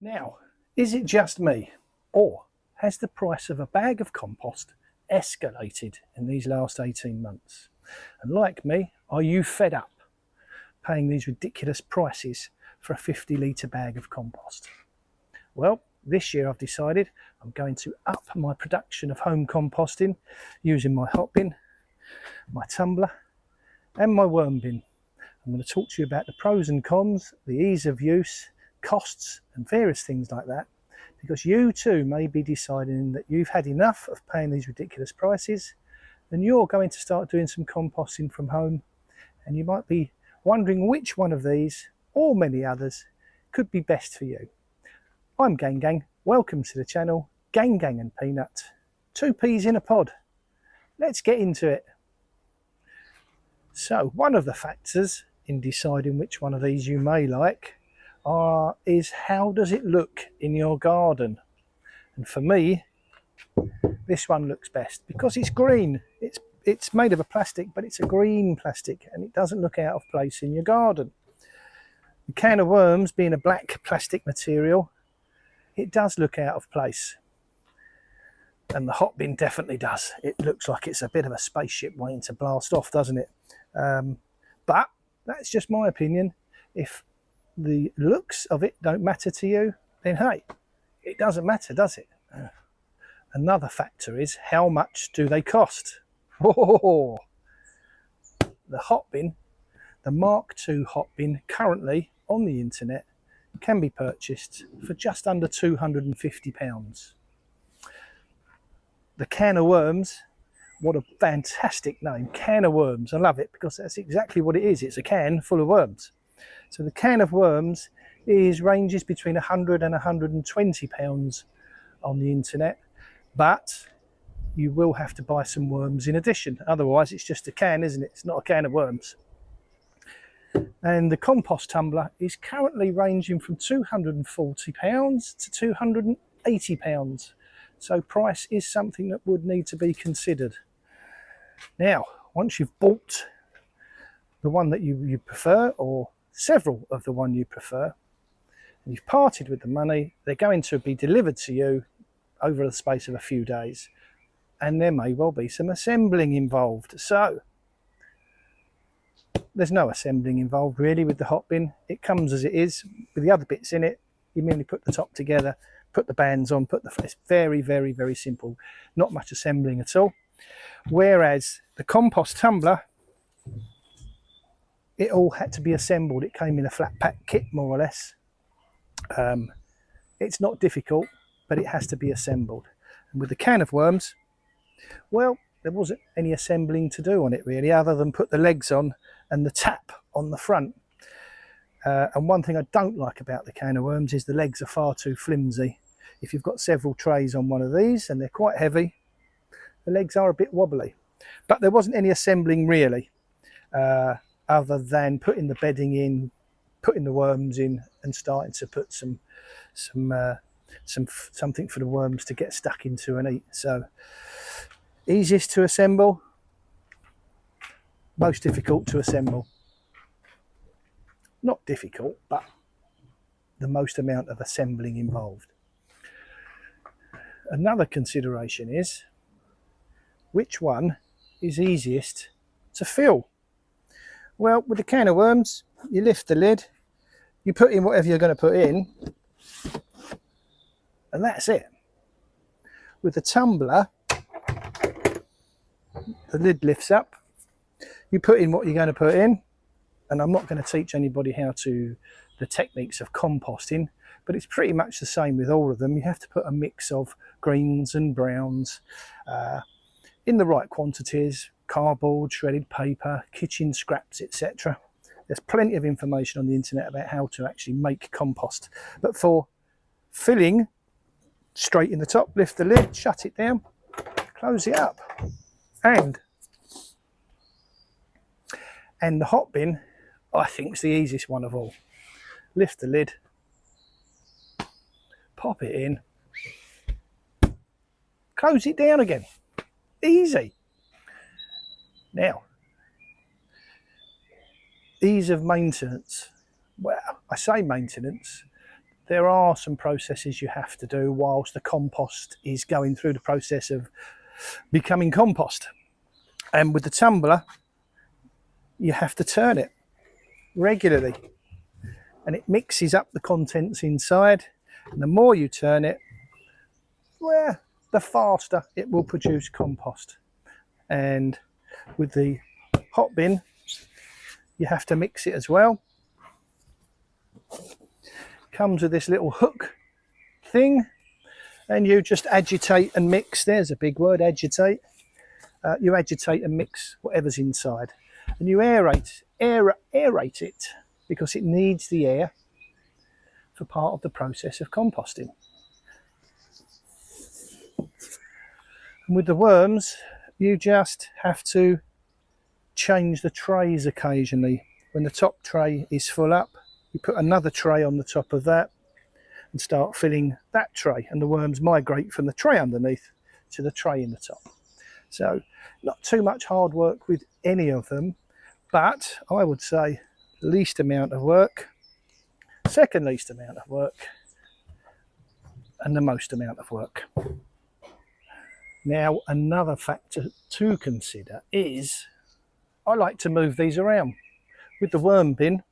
Now, is it just me, or has the price of a bag of compost escalated in these last 18 months? And like me, are you fed up paying these ridiculous prices for a 50-litre bag of compost? Well, this year I've decided I'm going to up my production of home composting using my hot bin, my tumbler and my worm bin. I'm going to talk to you about the pros and cons, the ease of use, costs and various things like that, because you too may be deciding that you've had enough of paying these ridiculous prices and you're going to start doing some composting from home, and you might be wondering which one of these or many others could be best for you. I'm Gang, welcome to the channel, Gang and Peanut, two peas in a pod. Let's get into it. So one of the factors in deciding which one of these you may like is how does it look in your garden? And for me, this one looks best because it's green. It's made of a plastic, but it's a green plastic and it doesn't look out of place in your garden. The can of worms being a black plastic material, it does look out of place. And the hot bin definitely does. It looks like it's a bit of a spaceship waiting to blast off, doesn't it? But that's just my opinion. If the looks of it don't matter to you, then hey, it doesn't matter, does it? Another factor is how much do they cost? Oh, the hot bin, the Mark II hot bin, currently on the internet can be purchased for just under £250. The can of worms, what a fantastic name, can of worms. I love it because that's exactly what it is. It's a can full of worms. So the can of worms ranges between £100 and £120 on the internet, but you will have to buy some worms in addition. Otherwise it's just a can, isn't it? It's not a can of worms. And the compost tumbler is currently ranging from £240 to £280. So price is something that would need to be considered. Now, once you've bought the one that you prefer, or several of the one you prefer, and you've parted with the money, they're going to be delivered to you over the space of a few days. And there may well be some assembling involved. So there's no assembling involved really with the hot bin. It comes as it is with the other bits in it. You merely put the top together, put the bands on, it's very simple. Not much assembling at all. Whereas the compost tumbler, it all had to be assembled. It came in a flat pack kit, more or less. It's not difficult, but it has to be assembled. And with the can of worms, well, there wasn't any assembling to do on it really, other than put the legs on and the tap on the front. And one thing I don't like about the can of worms is the legs are far too flimsy. If you've got several trays on one of these and they're quite heavy, the legs are a bit wobbly. But there wasn't any assembling really, other than putting the bedding in, putting the worms in and starting to put something for the worms to get stuck into and eat. So easiest to assemble, most difficult to assemble. Not difficult, but the most amount of assembling involved. Another consideration is which one is easiest to fill. Well, with the can of worms, you lift the lid, you put in whatever you're going to put in, and that's it. With the tumbler, the lid lifts up, you put in what you're going to put in, and I'm not going to teach anybody the techniques of composting, but it's pretty much the same with all of them. You have to put a mix of greens and browns in the right quantities, cardboard, shredded paper, kitchen scraps, etc. There's plenty of information on the internet about how to actually make compost. But for filling, straight in the top, lift the lid, shut it down, close it up. And the hot bin, I think, is the easiest one of all. Lift the lid, pop it in, close it down again. Easy. Now, ease of maintenance. Well, I say maintenance, there are some processes you have to do whilst the compost is going through the process of becoming compost. And with the tumbler, you have to turn it regularly, and it mixes up the contents inside, and the more you turn it, well, the faster it will produce compost. And with the hot bin, you have to mix it as well. Comes with this little hook thing, and you just agitate and mix. There's a big word, agitate. You agitate and mix whatever's inside, and you aerate it, because it needs the air for part of the process of composting. And with the worms, you just have to change the trays occasionally. When the top tray is full up, you put another tray on the top of that and start filling that tray, and the worms migrate from the tray underneath to the tray in the top. So not too much hard work with any of them, but I would say least amount of work, second least amount of work, and the most amount of work. Now, another factor to consider is I like to move these around. With the worm bin,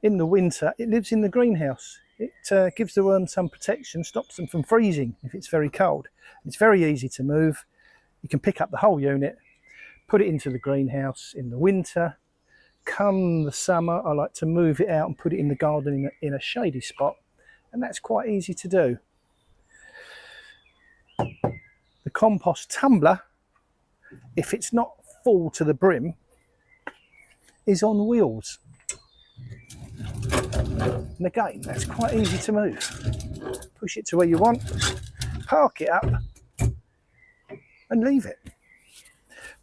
in the winter, it lives in the greenhouse. It gives the worms some protection, stops them from freezing if it's very cold. It's very easy to move. You can pick up the whole unit, put it into the greenhouse in the winter. Come the summer, I like to move it out and put it in the garden in a shady spot, and that's quite easy to do. The compost tumbler, if it's not full to the brim, is on wheels. And again, that's quite easy to move. Push it to where you want, park it up, and leave it.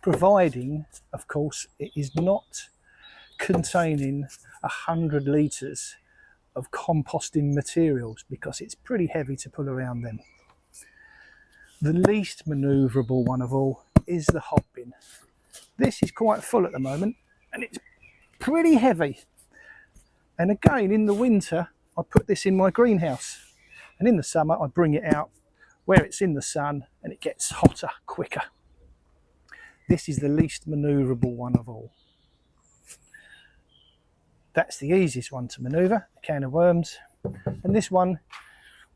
Providing, of course, it is not containing 100 litres of composting materials, because it's pretty heavy to pull around them. The least manoeuvrable one of all is the hot bin. This is quite full at the moment, and it's pretty heavy. And again, in the winter, I put this in my greenhouse, and in the summer, I bring it out where it's in the sun, and it gets hotter quicker. This is the least manoeuvrable one of all. That's the easiest one to manoeuvre, a can of worms. And this one,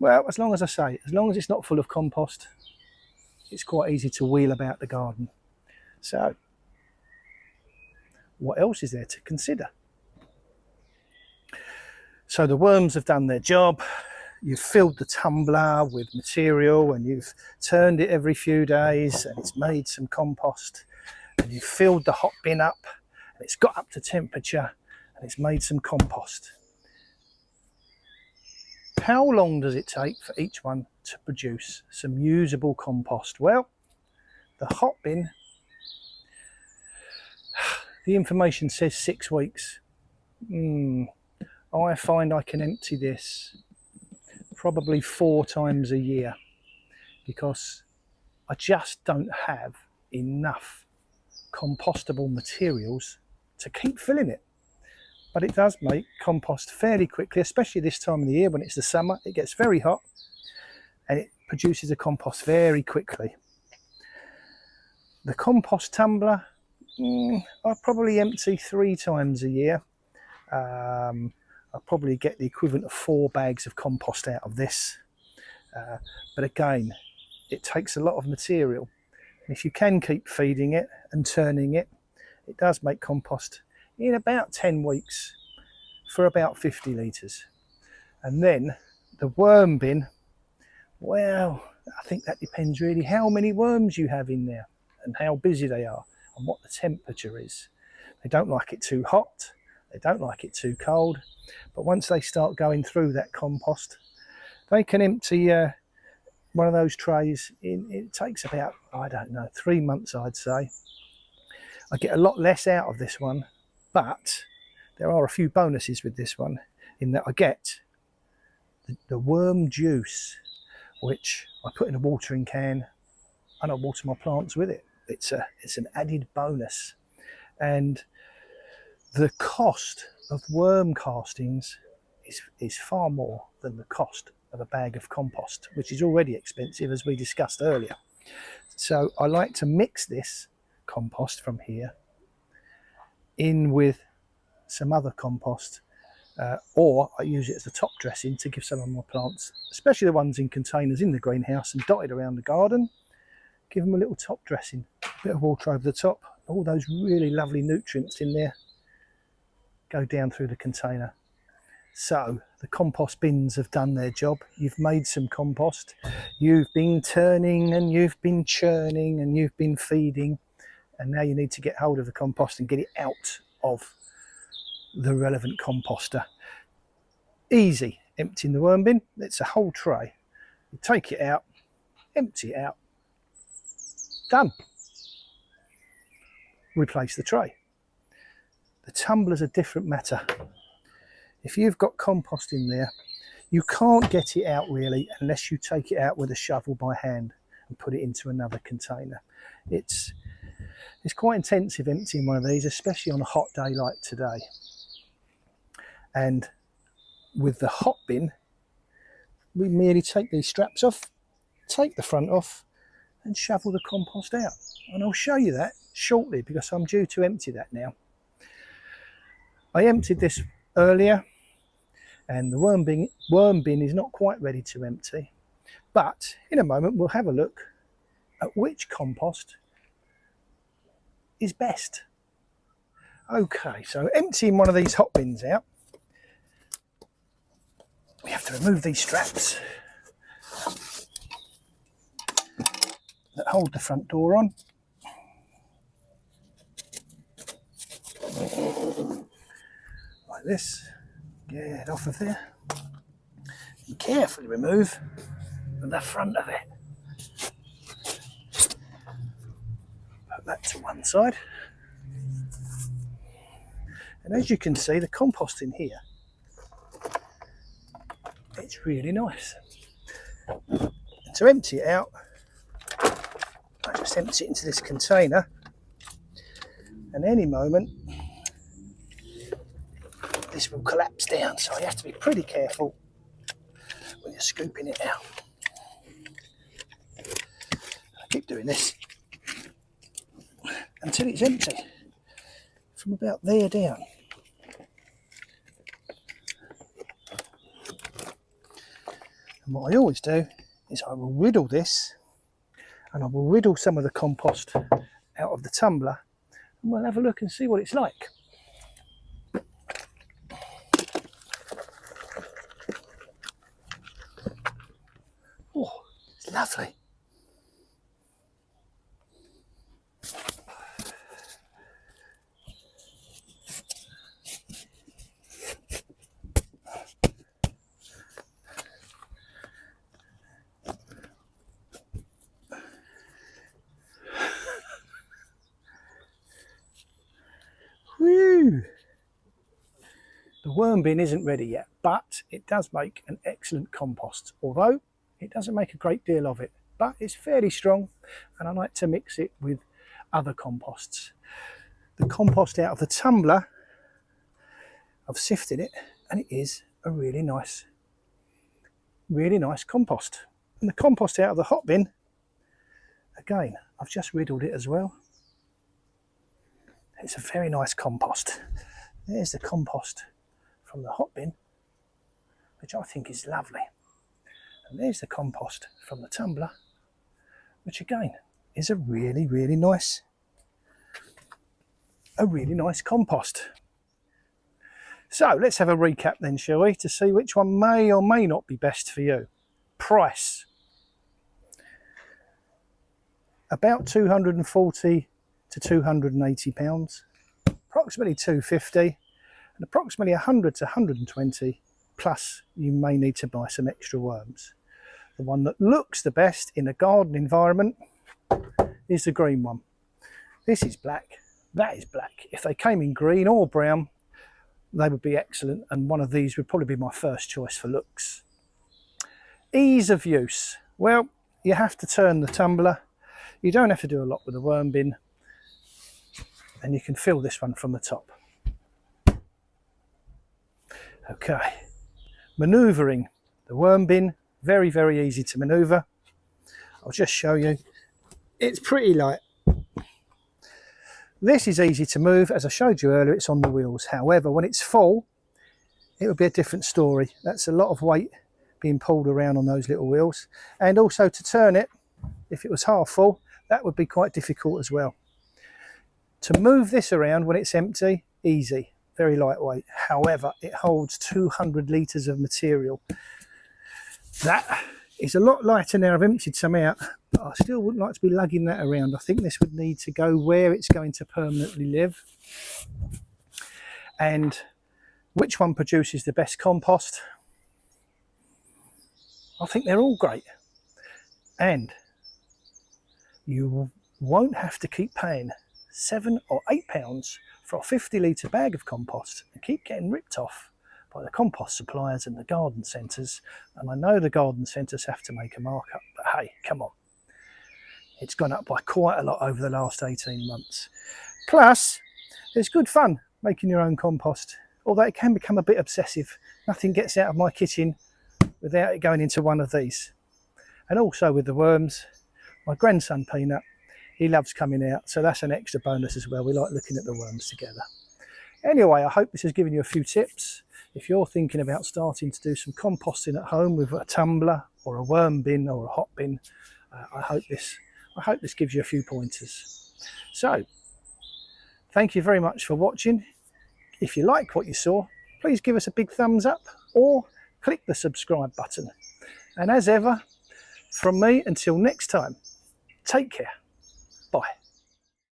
well, as long as it's not full of compost, it's quite easy to wheel about the garden. So, what else is there to consider? So the worms have done their job. You've filled the tumbler with material, and you've turned it every few days, and it's made some compost. And you've filled the hot bin up, and it's got up to temperature, and it's made some compost. How long does it take for each one to produce some usable compost? Well, the hot bin, the information says 6 weeks. I find I can empty this probably 4 times a year, because I just don't have enough compostable materials to keep filling it. But it does make compost fairly quickly, especially this time of the year when it's the summer. It gets very hot, and it produces a compost very quickly. The compost tumbler, I probably empty 3 times a year. I'll probably get the equivalent of 4 bags of compost out of this. But again, it takes a lot of material. If you can keep feeding it and turning it, it does make compost in about 10 weeks for about 50 litres. And then the worm bin, well, I think that depends really how many worms you have in there and how busy they are and what the temperature is. They don't like it too hot, they don't like it too cold, but once they start going through that compost, they can empty one of those trays it takes about, I don't know, 3 months, I'd say. I get a lot less out of this one, but there are a few bonuses with this one, in that I get the worm juice, which I put in a watering can and I water my plants with it. It's an added bonus. And the cost of worm castings is far more than the cost of a bag of compost, which is already expensive, as we discussed earlier. So I like to mix this compost from here in with some other compost, or I use it as a top dressing to give some of my plants, especially the ones in containers in the greenhouse and dotted around the garden, give them a little top dressing, a bit of water over the top, all those really lovely nutrients in there go down through the container. So the compost bins have done their job. You've made some compost, you've been turning and you've been churning and you've been feeding, and now you need to get hold of the compost and get it out of the relevant composter. Easy. Emptying the worm bin, it's a whole tray. You take it out, empty it out, done. Replace the tray. The tumbler's a different matter. If you've got compost in there, you can't get it out really unless you take it out with a shovel by hand and put it into another container. It's quite intensive emptying one of these, especially on a hot day like today. And with the hot bin, we merely take these straps off, take the front off, and shovel the compost out. And I'll show you that shortly because I'm due to empty that now. I emptied this earlier, and the worm bin is not quite ready to empty, but in a moment we'll have a look at which compost is best. Okay, so emptying one of these hot bins out, we have to remove these straps that hold the front door on. Like this. Get it off of there and carefully remove the front of it. Put that to one side, and as you can see, the compost in here, it's really nice. And to empty it out, I just empty it into this container, and any moment this will collapse down, so you have to be pretty careful when you're scooping it out. I keep doing this until it's empty, from about there down. And what I always do is I will riddle this, and I will riddle some of the compost out of the tumbler, and we'll have a look and see what it's like. Oh, it's lovely. Woo! The worm bin isn't ready yet, but it does make an excellent compost, although it doesn't make a great deal of it, but it's fairly strong, and I like to mix it with other composts. The compost out of the tumbler, I've sifted it, and it is a really nice compost. And the compost out of the hot bin, again, I've just riddled it as well. It's a very nice compost. There's the compost from the hot bin, which I think is lovely. And there's the compost from the tumbler, which again is a really nice compost. So let's have a recap then, shall we, to see which one may or may not be best for you. Price. About £240 to £280, approximately £250, and approximately £100 to £120, plus you may need to buy some extra worms. The one that looks the best in a garden environment is the green one. This is black, that is black. If they came in green or brown, they would be excellent, and one of these would probably be my first choice for looks. Ease of use. Well, you have to turn the tumbler. You don't have to do a lot with the worm bin, and you can fill this one from the top. Okay, Manoeuvring the worm bin, very, very easy to manoeuvre. I'll just show you. It's pretty light. This is easy to move. As I showed you earlier, it's on the wheels. However, when it's full, it would be a different story. That's a lot of weight being pulled around on those little wheels. And also to turn it, if it was half full, that would be quite difficult as well. To move this around when it's empty, easy, very lightweight. However, it holds 200 litres of material. That is a lot lighter now. I've emptied some out, but I still wouldn't like to be lugging that around. I think this would need to go where it's going to permanently live. And which one produces the best compost? I think they're all great. And you won't have to keep paying £7 or £8 for a 50 litre bag of compost and keep getting ripped off by the compost suppliers and the garden centres. And I know the garden centres have to make a markup, but hey, come on. It's gone up by quite a lot over the last 18 months. Plus, it's good fun making your own compost, although it can become a bit obsessive. Nothing gets out of my kitchen without it going into one of these. And also with the worms, my grandson Peanut, he loves coming out, so that's an extra bonus as well. We like looking at the worms together. Anyway, I hope this has given you a few tips. If you're thinking about starting to do some composting at home with a tumbler or a worm bin or a hot bin, I hope this gives you a few pointers. So, thank you very much for watching. If you like what you saw, please give us a big thumbs up or click the subscribe button. And as ever, from me until next time, take care.